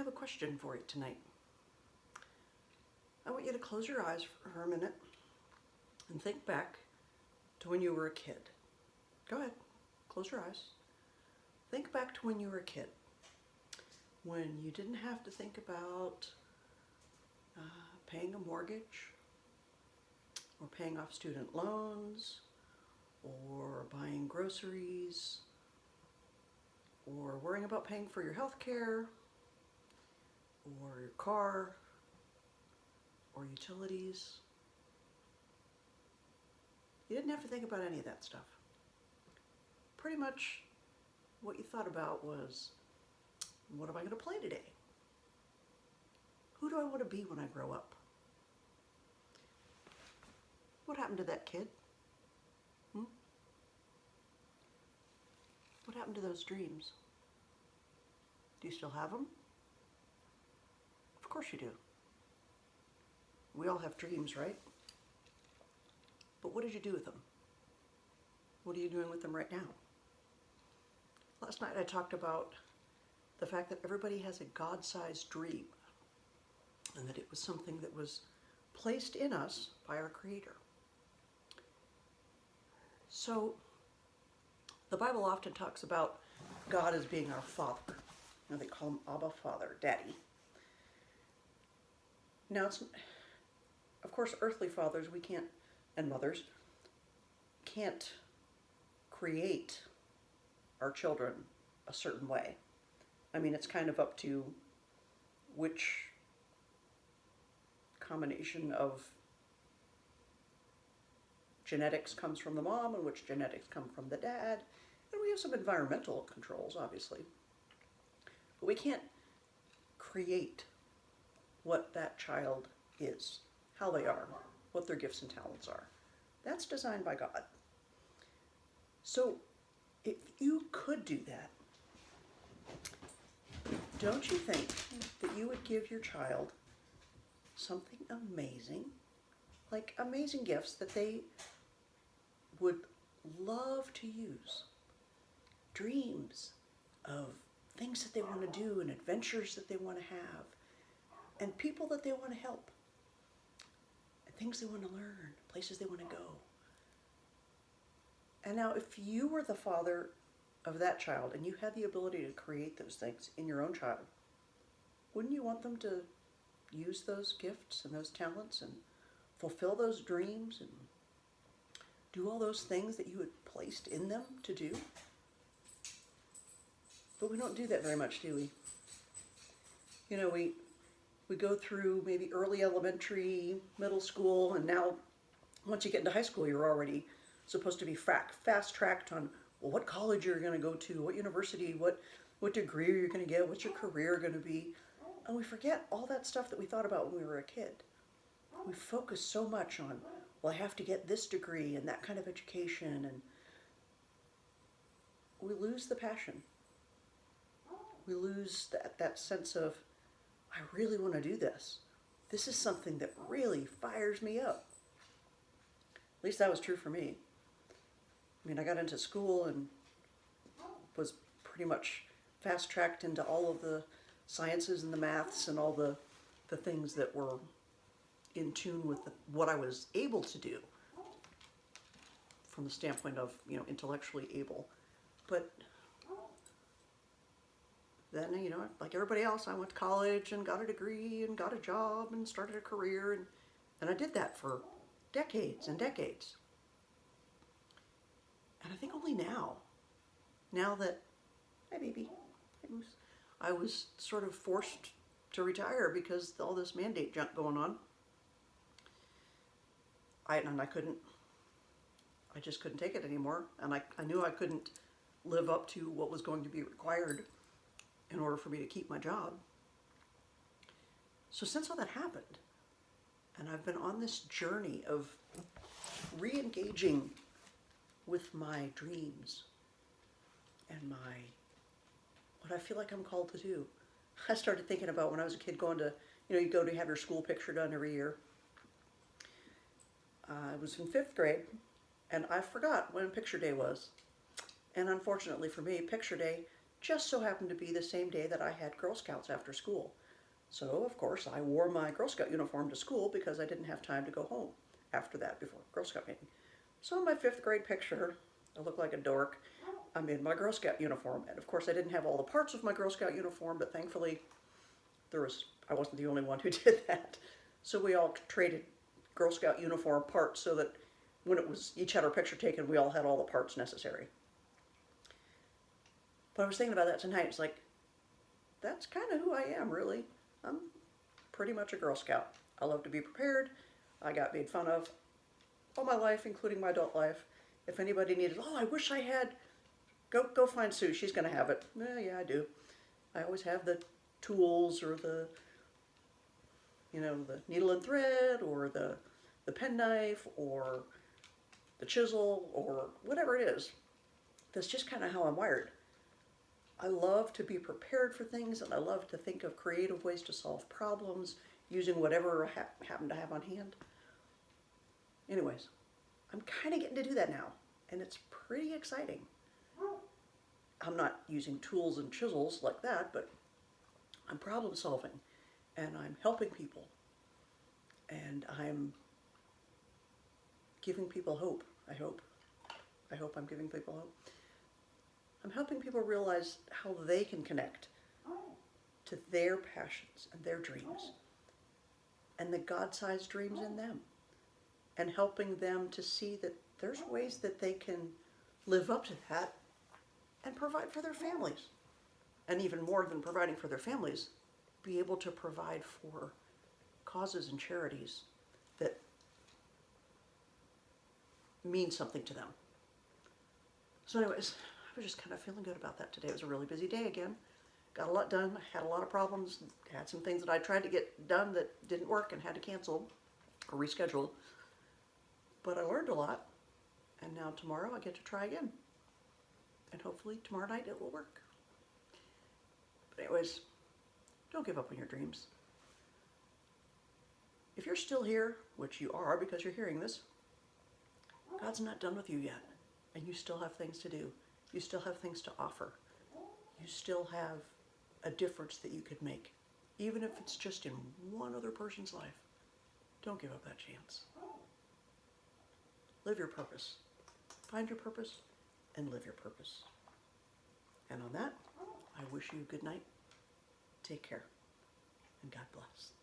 have a question for you tonight. I want you to close your eyes for a minute and think back to when you were a kid. Go ahead, close your eyes. Think back to when you were a kid, when you didn't have to think about paying a mortgage or paying off student loans or buying groceries or worrying about paying for your health care or your car or utilities. You didn't have to think about any of that stuff. Pretty much what you thought about was, what am I going to play today? Who do I want to be when I grow up? What happened to that kid? What happened to those dreams? Do you still have them? Of course you do. We all have dreams, right? But what did you do with them? What are you doing with them right now? Last night I talked about the fact that everybody has a God-sized dream and that it was something that was placed in us by our Creator. So the Bible often talks about God as being our Father. They call him Abba Father, Daddy. Now, of course, earthly fathers and mothers can't create our children a certain way. I mean, it's kind of up to which combination of genetics comes from the mom and which genetics come from the dad. And we have some environmental controls, obviously. But we can't create what that child is, how they are, what their gifts and talents are. That's designed by God. So if you could do that, don't you think that you would give your child something amazing, like amazing gifts that they would love to use, dreams of things that they want to do and adventures that they want to have and people that they want to help and things they want to learn, places they want to go. And now if you were the father of that child and you had the ability to create those things in your own child, wouldn't you want them to use those gifts and those talents and fulfill those dreams and do all those things that you had placed in them to do? But we don't do that very much, do we? You know, we go through maybe early elementary, middle school, and now once you get into high school, you're already supposed to be fast-tracked on, well, what college you're going to go to, what university, what degree you're going to get, what's your career going to be. And we forget all that stuff that we thought about when we were a kid. We focus so much on, well, I have to get this degree and that kind of education, and we lose the passion. We lose that sense of, I really want to do this. This is something that really fires me up. At least that was true for me. I mean, I got into school and was pretty much fast-tracked into all of the sciences and the maths and all the things that were in tune with what I was able to do from the standpoint of, intellectually able. But then, like everybody else, I went to college and got a degree and got a job and started a career, and I did that for decades and decades. And I think only now that, hi baby, hi Moose, I was sort of forced to retire because all this mandate junk going on, I just couldn't take it anymore, and I knew I couldn't live up to what was going to be required in order for me to keep my job. So since all that happened, and I've been on this journey of re-engaging with my dreams and what I feel like I'm called to do. I started thinking about when I was a kid going to, you go to have your school picture done every year. I was in 5th grade, and I forgot when picture day was. And unfortunately for me, picture day just so happened to be the same day that I had Girl Scouts after school. So, of course, I wore my Girl Scout uniform to school because I didn't have time to go home after that before Girl Scout meeting. So in my 5th grade picture, I look like a dork. I'm in my Girl Scout uniform. And of course, I didn't have all the parts of my Girl Scout uniform, but thankfully, I wasn't the only one who did that. So we all traded Girl Scout uniform parts so that when it was each had our picture taken, we all had all the parts necessary. But I was thinking about that tonight. It's like, that's kind of who I am, really. I'm pretty much a Girl Scout. I love to be prepared. I got made fun of all my life, including my adult life. If anybody needed, oh, I wish I had, go find Sue. She's going to have it. Well, yeah, I do. I always have the tools or the needle and thread or the penknife or the chisel or whatever it is. That's just kind of how I'm wired. I love to be prepared for things, and I love to think of creative ways to solve problems using whatever I happen to have on hand. Anyways, I'm kind of getting to do that now, and it's pretty exciting. I'm not using tools and chisels like that, but I'm problem solving, and I'm helping people, and I'm giving people hope, I hope. I hope I'm giving people hope. I'm helping people realize how they can connect to their passions and their dreams and the God-sized dreams in them, and helping them to see that there's ways that they can live up to that and provide for their families. And even more than providing for their families, be able to provide for causes and charities that mean something to them. So anyways, I was just kind of feeling good about that today. It was a really busy day again. Got a lot done. I had a lot of problems. Had some things that I tried to get done that didn't work and had to cancel or reschedule. But I learned a lot. And now tomorrow I get to try again. And hopefully tomorrow night it will work. But anyways, don't give up on your dreams. If you're still here, which you are because you're hearing this, God's not done with you yet. And you still have things to do. You still have things to offer. You still have a difference that you could make. Even if it's just in one other person's life. Don't give up that chance. Live your purpose. Find your purpose and live your purpose. And on that, I wish you a good night. Take care. And God bless.